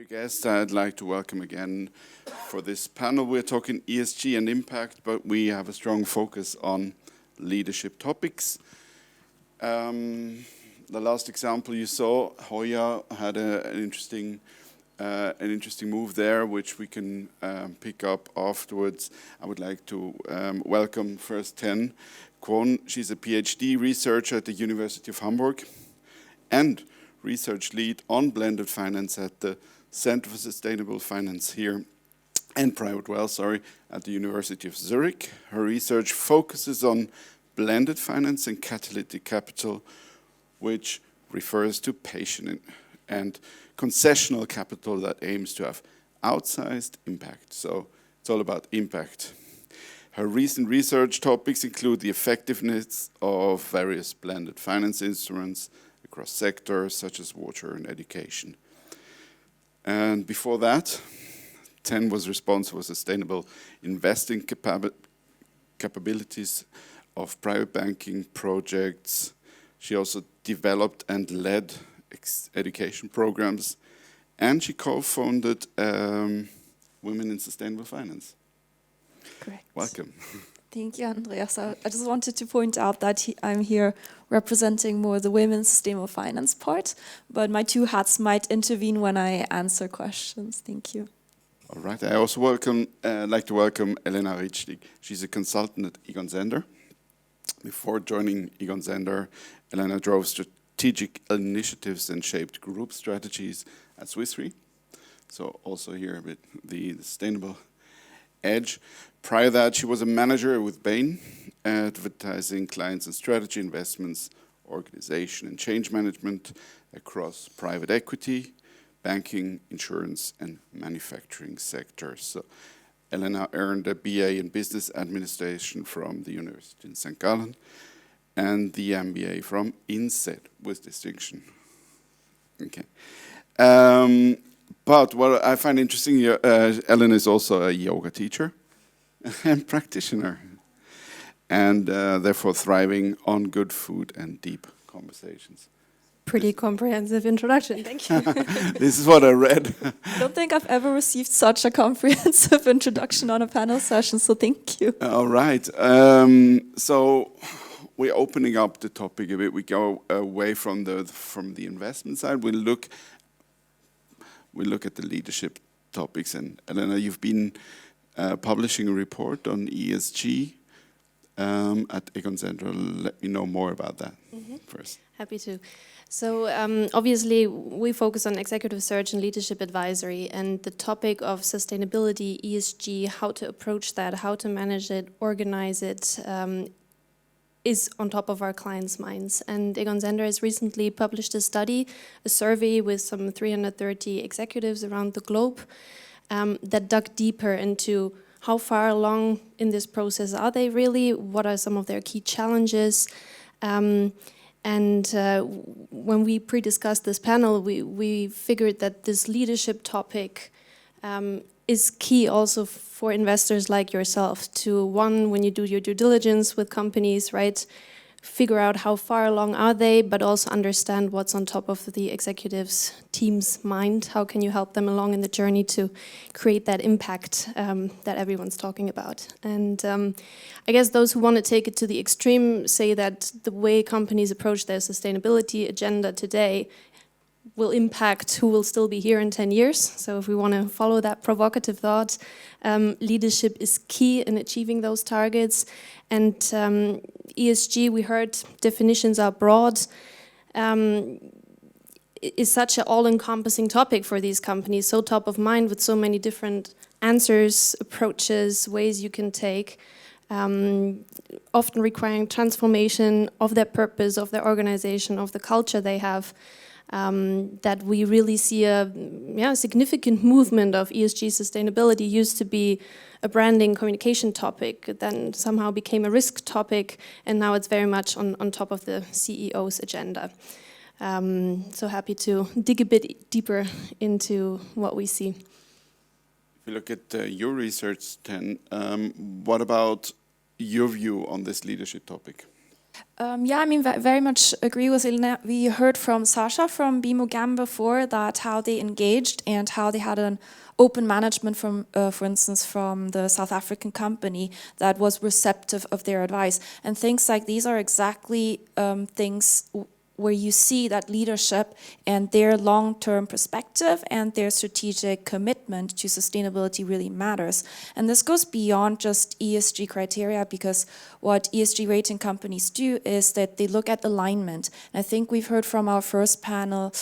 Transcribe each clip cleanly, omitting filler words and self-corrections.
guests, I'd like to welcome again for this panel. We're talking ESG and impact, but we have a strong focus on leadership topics. The last example you saw, Hoya had an interesting move there, which we can pick up afterwards. I would like to welcome first Kwon. She's a PhD researcher at the University of Hamburg and research lead on blended finance at the Center for Sustainable Finance here and Private Wealth, at the University of Zurich. Her research focuses on blended finance and catalytic capital, which refers to patient and concessional capital that aims to have outsized impact. So it's all about impact. Her recent research topics include the effectiveness of various blended finance instruments across sectors such as water and education. And before that, Taeun was responsible for sustainable investing capabilities of private banking projects. She also developed and led education programs, and she co-founded Women in Sustainable Finance. Correct. Welcome. Thank you, Andreas. I just wanted to point out that I'm here representing more the women's sustainable finance part, but my two hats might intervene when I answer questions. Thank you. All right. I also like to welcome Elena Rittstieg. She's a consultant at Egon Zehnder. Before joining Egon Zehnder, Elena drove strategic initiatives and shaped group strategies at Swiss Re. So also here with the sustainable edge. Prior to that, she was a manager with Bain, advertising, clients and strategy investments, organization and change management across private equity, banking, insurance and manufacturing sectors. So Elena earned a BA in business administration from the Universität in St. Gallen and the MBA from INSEAD with distinction. Okay. But what I find interesting, Elena is also a yoga teacher and practitioner, and therefore thriving on good food and deep conversations. Pretty comprehensive introduction, thank you. This is what I read. I don't think I've ever received such a comprehensive introduction on a panel session, so thank you. All right. So we're opening up the topic a bit. We go away from the investment side. We look at the leadership topics. And Elena, you've been publishing a report on ESG at Egon Zehnder. Let me know more about that first. Happy to. So obviously we focus on executive search and leadership advisory, and the topic of sustainability, ESG, how to approach that, how to manage it, organize it, is on top of our clients' minds. And Egon Zehnder has recently published a study, a survey with some 330 executives around the globe that dug deeper into how far along in this process are they really, what are some of their key challenges. And when we pre-discussed this panel, we figured that this leadership topic is key also for investors like yourself to, one, when you do your due diligence with companies, right, figure out how far along are they, but also understand what's on top of the executives' team's mind. How can you help them along in the journey to create that impact that everyone's talking about? And I guess those who want to take it to the extreme say that the way companies approach their sustainability agenda today will impact who will still be here in 10 years. So if we want to follow that provocative thought, leadership is key in achieving those targets. And ESG, we heard definitions are broad, is such an all-encompassing topic for these companies, so top of mind with so many different answers, approaches, ways you can take, often requiring transformation of their purpose, of their organization, of the culture they have. That we really see a significant movement of ESG sustainability. Used to be a branding communication topic, then somehow became a risk topic, and now it's very much on top of the CEO's agenda. So happy to dig a bit deeper into what we see. If you look at your research, Taeun, what about your view on this leadership topic? Yeah, I mean, very much agree with Elena. We heard from Sasha from BMOGAM before that how they engaged and how they had an open management from, for instance, from the South African company that was receptive of their advice. And things like these are exactly things where you see that leadership and their long-term perspective and their strategic commitment to sustainability really matters. And this goes beyond just ESG criteria, because what ESG rating companies do is that they look at alignment. And I think we've heard from our first panel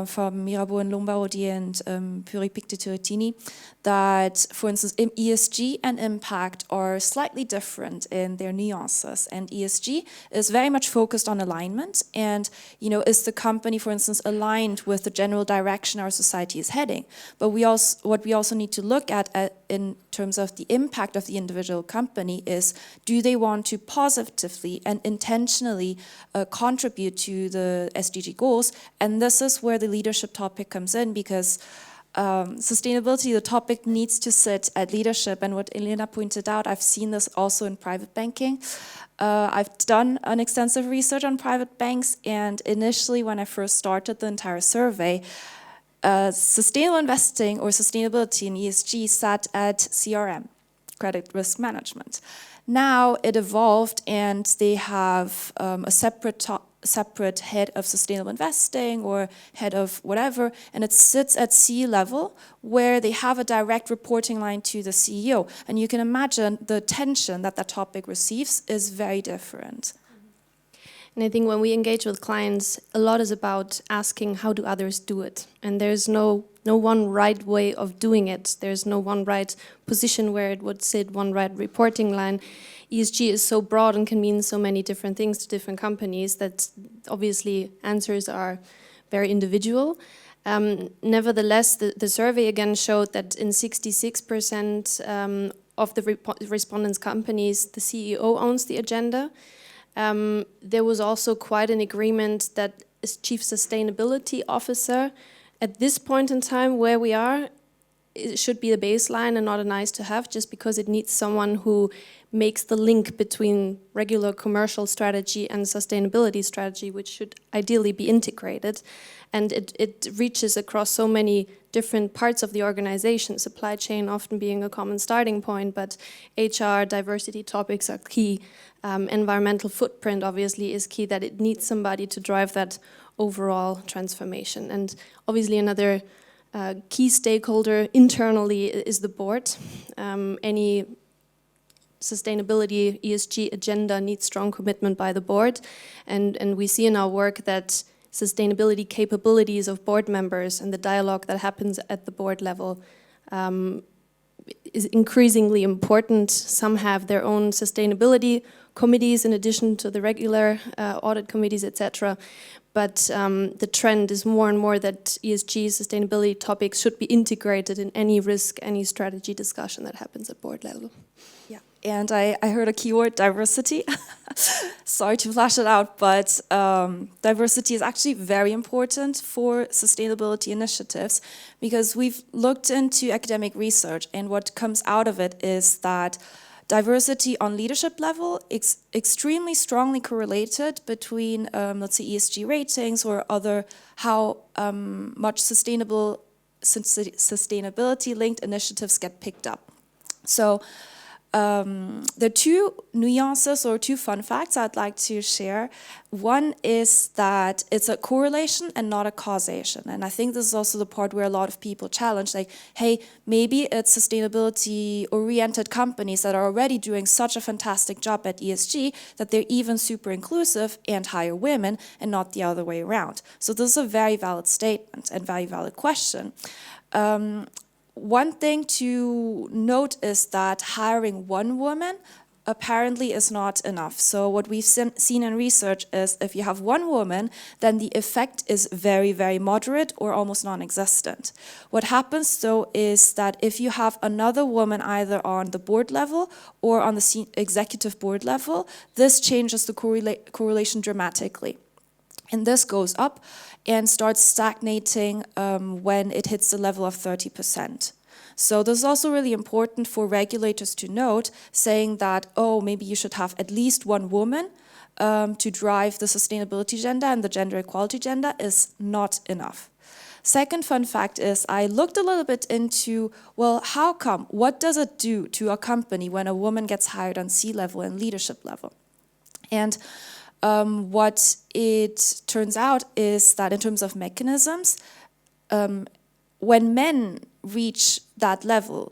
from Mirabeau and Lombardi and Puri Picte-Turretini, that, for instance, ESG and impact are slightly different in their nuances. And ESG is very much focused on alignment. And, you know, is the company, for instance, aligned with the general direction our society is heading? But what we also need to look at in terms of the impact of the individual company is, do they want to positively and intentionally contribute to the SDG goals? And this is where the leadership topic comes in, because sustainability, the topic needs to sit at leadership. And what Elena pointed out, I've seen this also in private banking. I've done an extensive research on private banks, and initially when I first started the entire survey, sustainable investing or sustainability in ESG sat at CRM, credit risk management. Now it evolved and they have a separate head of sustainable investing or head of whatever, and it sits at C-level where they have a direct reporting line to the CEO. And you can imagine the attention that that topic receives is very different. And I think when we engage with clients, a lot is about asking, how do others do it? And there's no one right way of doing it. There's no one right position where it would sit, one right reporting line. ESG is so broad and can mean so many different things to different companies that obviously answers are very individual. Nevertheless, the survey again showed that in 66% of the respondents' companies, the CEO owns the agenda. There was also quite an agreement that as Chief Sustainability Officer, at this point in time where we are, it should be the baseline and not a nice to have, just because it needs someone who makes the link between regular commercial strategy and sustainability strategy, which should ideally be integrated. And it reaches across so many different parts of the organization, supply chain often being a common starting point, but HR, diversity topics are key. Environmental footprint obviously is key, that it needs somebody to drive that overall transformation. And obviously another key stakeholder internally is the board. Any sustainability ESG agenda needs strong commitment by the board, and we see in our work that sustainability capabilities of board members and the dialogue that happens at the board level is increasingly important. Some have their own sustainability committees in addition to the regular audit committees, etc. But the trend is more and more that ESG sustainability topics should be integrated in any risk, any strategy discussion that happens at board level. Yeah, and I heard a keyword, diversity. Sorry to flash it out, but diversity is actually very important for sustainability initiatives, because we've looked into academic research, and what comes out of it is that diversity on leadership level is extremely strongly correlated between, let's say, ESG ratings or other how much sustainability-linked initiatives get picked up. So there are two nuances or two fun facts I'd like to share. One is that it's a correlation and not a causation. And I think this is also the part where a lot of people challenge, like, hey, maybe it's sustainability-oriented companies that are already doing such a fantastic job at ESG that they're even super inclusive and hire women and not the other way around. So this is a very valid statement and very valid question. One thing to note is that hiring one woman apparently is not enough. So what we've seen in research is if you have one woman, then the effect is very, very moderate or almost non-existent. What happens though is that if you have another woman either on the board level or on the executive board level, this changes the correlation dramatically. And this goes up and starts stagnating when it hits the level of 30%. So this is also really important for regulators to note, saying that, oh, maybe you should have at least one woman to drive the sustainability agenda and the gender equality agenda is not enough. Second fun fact is I looked a little bit into, well, how come? What does it do to a company when a woman gets hired on C-level and leadership level? And what it turns out is that in terms of mechanisms, when men reach that level,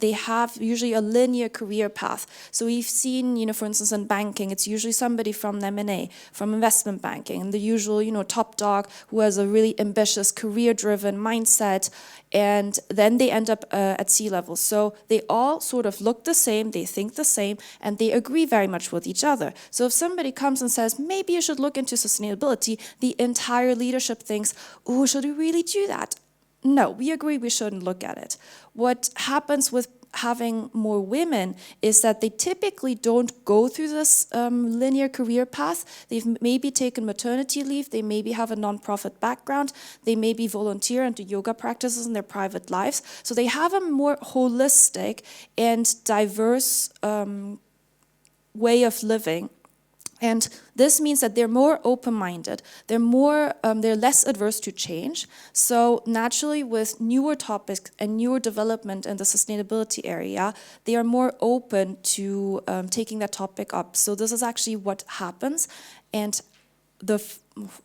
they have usually a linear career path. So we've seen, for instance, in banking, it's usually somebody from M&A, from investment banking, and the usual, top dog who has a really ambitious, career-driven mindset, and then they end up at C-level. So they all sort of look the same, they think the same, and they agree very much with each other. So if somebody comes and says, maybe you should look into sustainability, the entire leadership thinks, oh, should we really do that? No, we agree we shouldn't look at it. What happens with having more women is that they typically don't go through this linear career path. They've maybe taken maternity leave, they maybe have a non-profit background, they maybe volunteer and do yoga practices in their private lives. So they have a more holistic and diverse way of living. And this means that they're more open-minded, they're less adverse to change. So naturally, with newer topics and newer development in the sustainability area, they are more open to taking that topic up. So this is actually what happens, and the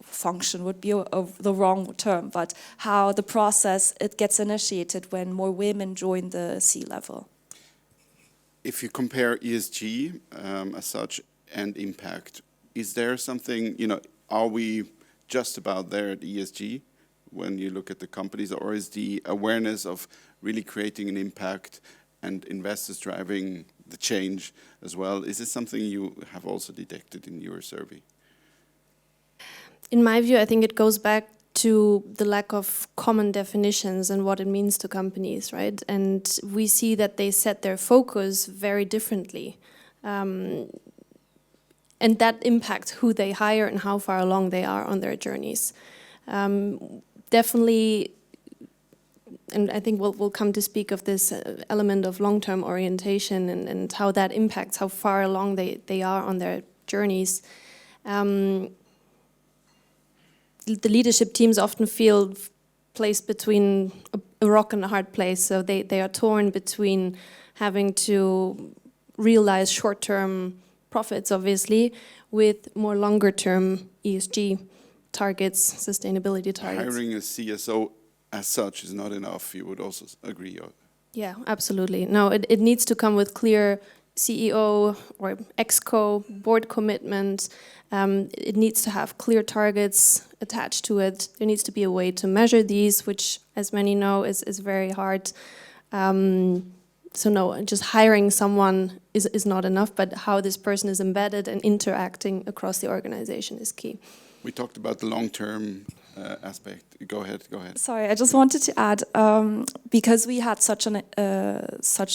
function would be the wrong term, but how the process, it gets initiated when more women join the C-level. If you compare ESG as such, and impact, is there something, are we just about there at ESG when you look at the companies, or is the awareness of really creating an impact and investors driving the change as well, is this something you have also detected in your survey? In my view, I think it goes back to the lack of common definitions and what it means to companies, right? And we see that they set their focus very differently. And that impacts who they hire and how far along they are on their journeys. Definitely, and I think we'll come to speak of this element of long-term orientation and how that impacts how far along they are on their journeys. The leadership teams often feel placed between a rock and a hard place, so they are torn between having to realize short-term profits, obviously, with more longer-term ESG targets, sustainability targets. Hiring a CSO as such is not enough, you would also agree? Yeah, absolutely. No, it needs to come with clear CEO or ExCo board commitment. It needs to have clear targets attached to it. There needs to be a way to measure these, which, as many know, is very hard. So no, just hiring someone is not enough, but how this person is embedded and interacting across the organization is key. We talked about the long-term aspect. Go ahead. Sorry, I just wanted to add, because we had such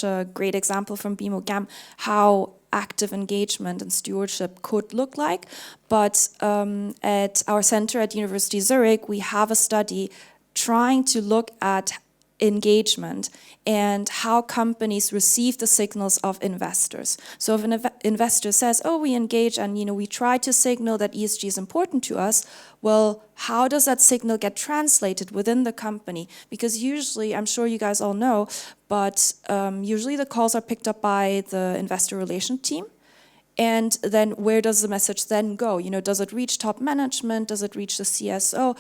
a great example from BMO GAM, how active engagement and stewardship could look like. But at our center at University Zurich, we have a study trying to look at engagement and how companies receive the signals of investors. So if an investor says, oh, we engage and we try to signal that ESG is important to us, well, how does that signal get translated within the company? Because usually, I'm sure you guys all know, but usually the calls are picked up by the investor relation team. And then where does the message then go? Does it reach top management? Does it reach the CSO?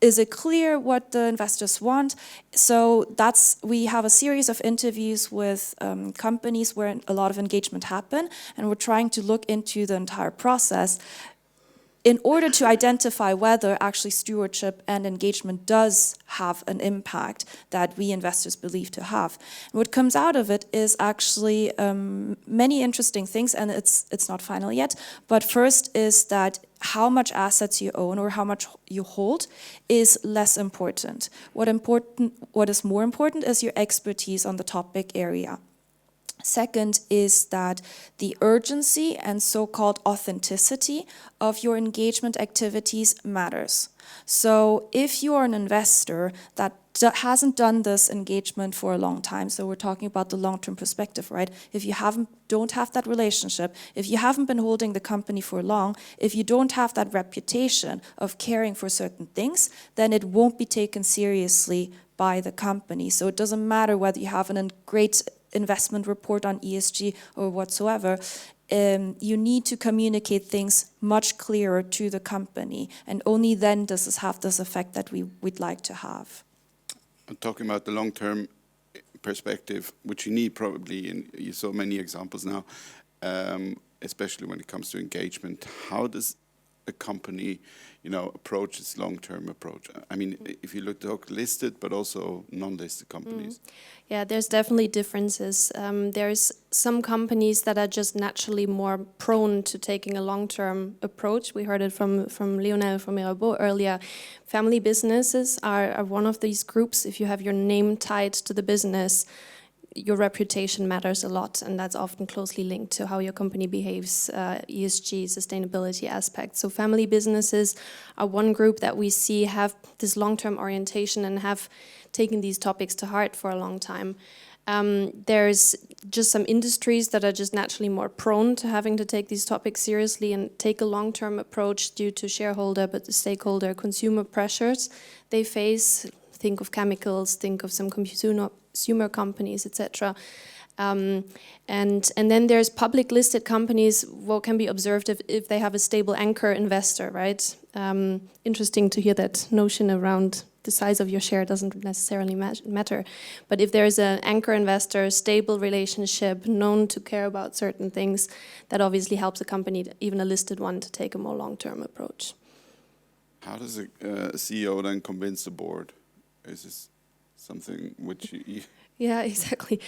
Is it clear what the investors want? So we have a series of interviews with companies where a lot of engagement happen, and we're trying to look into the entire process in order to identify whether actually stewardship and engagement does have an impact that we investors believe to have. And what comes out of it is actually many interesting things, and it's not final yet. But first is that how much assets you own or how much you hold is less important. What is more important is your expertise on the topic area. Second is that the urgency and so-called authenticity of your engagement activities matters. So if you are an investor that hasn't done this engagement for a long time. So we're talking about the long-term perspective, right? If you don't have that relationship, if you haven't been holding the company for long, if you don't have that reputation of caring for certain things, then it won't be taken seriously by the company. So it doesn't matter whether you have a great investment report on ESG or whatsoever. You need to communicate things much clearer to the company, and only then does this have this effect that we'd like to have. I'm talking about the long-term perspective, which you need probably, and you saw many examples now, especially when it comes to engagement. How does a company, approach its long-term approach? I mean, if you look at listed, but also non-listed companies. Yeah, there's definitely differences. There's some companies that are just naturally more prone to taking a long-term approach. We heard it from Lionel from Mirabeau earlier. Family businesses are one of these groups. If you have your name tied to the business, your reputation matters a lot, and that's often closely linked to how your company behaves, ESG, sustainability aspects. So family businesses are one group that we see have this long-term orientation and have taken these topics to heart for a long time. There's just some industries that are just naturally more prone to having to take these topics seriously and take a long-term approach due to shareholder, but the stakeholder, consumer pressures they face. Think of chemicals, think of some consumer companies, etc. And then there's public listed companies. What can be observed if they have a stable anchor investor, right? Interesting to hear that notion around the size of your share doesn't necessarily matter. But if there's an anchor investor, stable relationship, known to care about certain things, that obviously helps a company, even a listed one, to take a more long-term approach. How does a CEO then convince the board? Is this something which you... Yeah, exactly.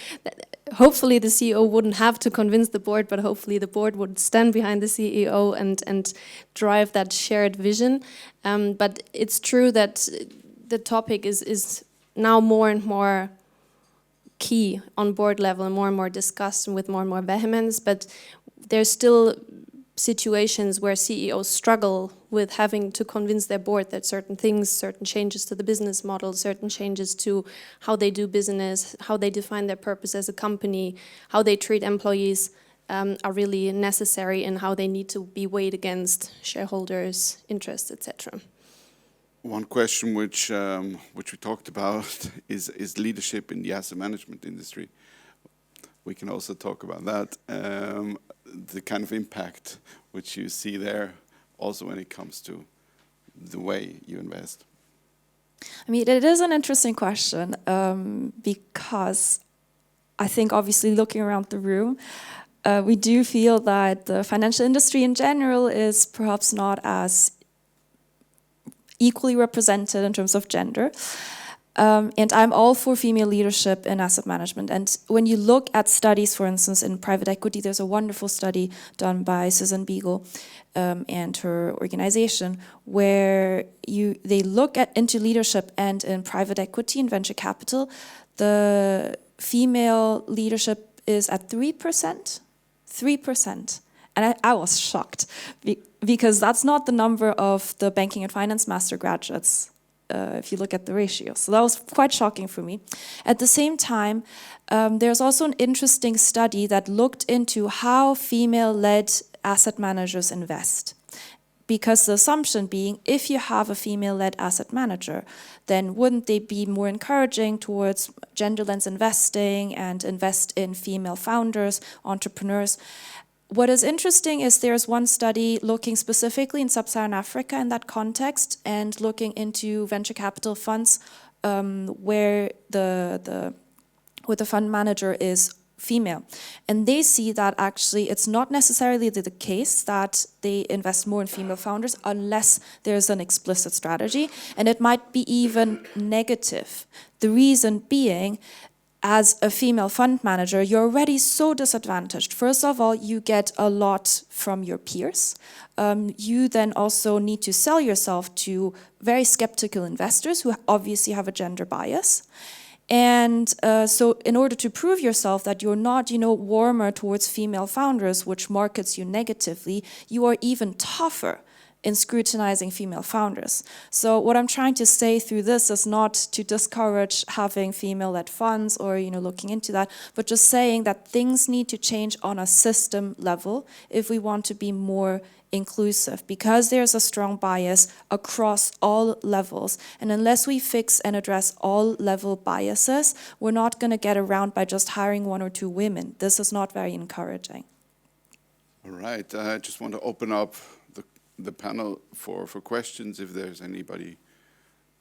Hopefully the CEO wouldn't have to convince the board, but hopefully the board would stand behind the CEO and drive that shared vision. But it's true that the topic is now more and more key on board level, and more discussed and with more and more vehemence, but there's still situations where CEOs struggle with having to convince their board that certain things, certain changes to the business model, certain changes to how they do business, how they define their purpose as a company, how they treat employees are really necessary, and how they need to be weighed against shareholders' interests, etc. One question which we talked about is leadership in the asset management industry. We can also talk about that. The kind of impact which you see there, also when it comes to the way you invest. I mean, it is an interesting question because I think obviously looking around the room, we do feel that the financial industry in general is perhaps not as equally represented in terms of gender. And I'm all for female leadership in asset management. And when you look at studies, for instance, in private equity, there's a wonderful study done by Susan Beagle and her organization, where they look into leadership, and in private equity and venture capital, the female leadership is at 3%. 3%. And I was shocked because that's not the number of the banking and finance master graduates. If you look at the ratio. So that was quite shocking for me. At the same time, there's also an interesting study that looked into how female-led asset managers invest. Because the assumption being, if you have a female-led asset manager, then wouldn't they be more encouraging towards gender lens investing and invest in female founders, entrepreneurs? What is interesting is there's one study looking specifically in sub-Saharan Africa in that context, and looking into venture capital funds where the fund manager is female. And they see that actually it's not necessarily the case that they invest more in female founders unless there's an explicit strategy, and it might be even negative. The reason being, as a female fund manager, you're already so disadvantaged. First of all, you get a lot from your peers. You then also need to sell yourself to very skeptical investors who obviously have a gender bias. And so in order to prove yourself that you're not, warmer towards female founders, which markets you negatively, you are even tougher in scrutinizing female founders. So what I'm trying to say through this is not to discourage having female-led funds or looking into that, but just saying that things need to change on a system level if we want to be more inclusive, because there's a strong bias across all levels. And unless we fix and address all level biases, we're not going to get around by just hiring 1 or 2 women. This is not very encouraging. All right, I just want to open up the panel for questions if there's anybody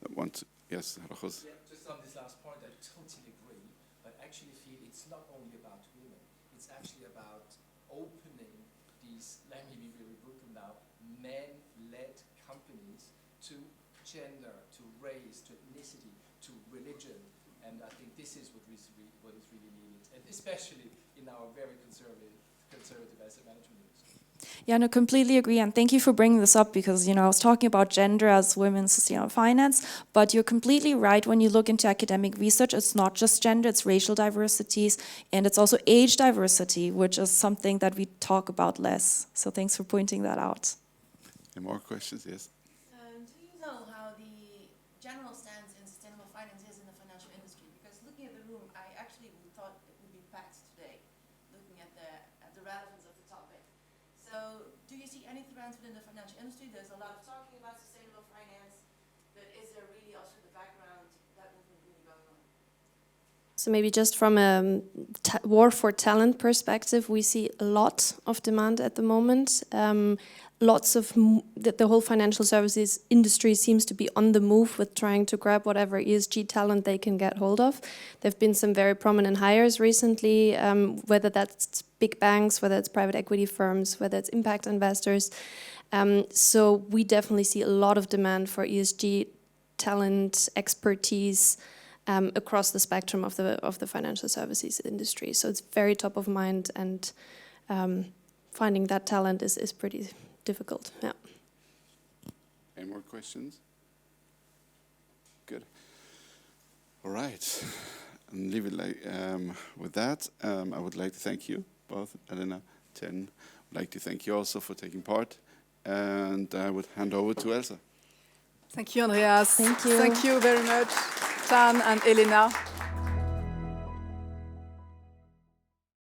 that wants. Yes, Rachos. Yeah, just on this last point, I totally agree, but actually feel it's not only about women, it's actually about opening these, let me be very brutal now, men-led companies to gender, to race, to ethnicity, to religion, and I think this is what is really needed, and especially in our very conservative asset management industry. Yeah, no, completely agree, and thank you for bringing this up, because I was talking about gender as women's sustainable finance, but you're completely right. When you look into academic research, it's not just gender, it's racial diversities, and it's also age diversity, which is something that we talk about less. So thanks for pointing that out. Any more questions? Yes. Do you know how the general stance in sustainable finance is in the financial industry? Because looking at the room, I actually thought it would be packed today, looking at the relevance of the topic. So do you see any trends within the financial industry? There's a lot of talking about sustainable finance, but is there really also the background that movement really going on? So maybe just from a war for talent perspective, we see a lot of demand at the moment. Lots of the whole financial services industry seems to be on the move with trying to grab whatever ESG talent they can get hold of. There have been some very prominent hires recently, whether that's big banks, whether it's private equity firms, whether it's impact investors. So we definitely see a lot of demand for ESG talent, expertise across the spectrum of the financial services industry. So it's very top of mind, and finding that talent is pretty difficult. Yeah. Any more questions? Good. All right. And leave it with that. I would like to thank you both, Elena, Taeun. I'd like to thank you also for taking part. And I would hand over to Elsa. Thank you, Andreas. Thank you. Thank you very much, Taeun and Elena.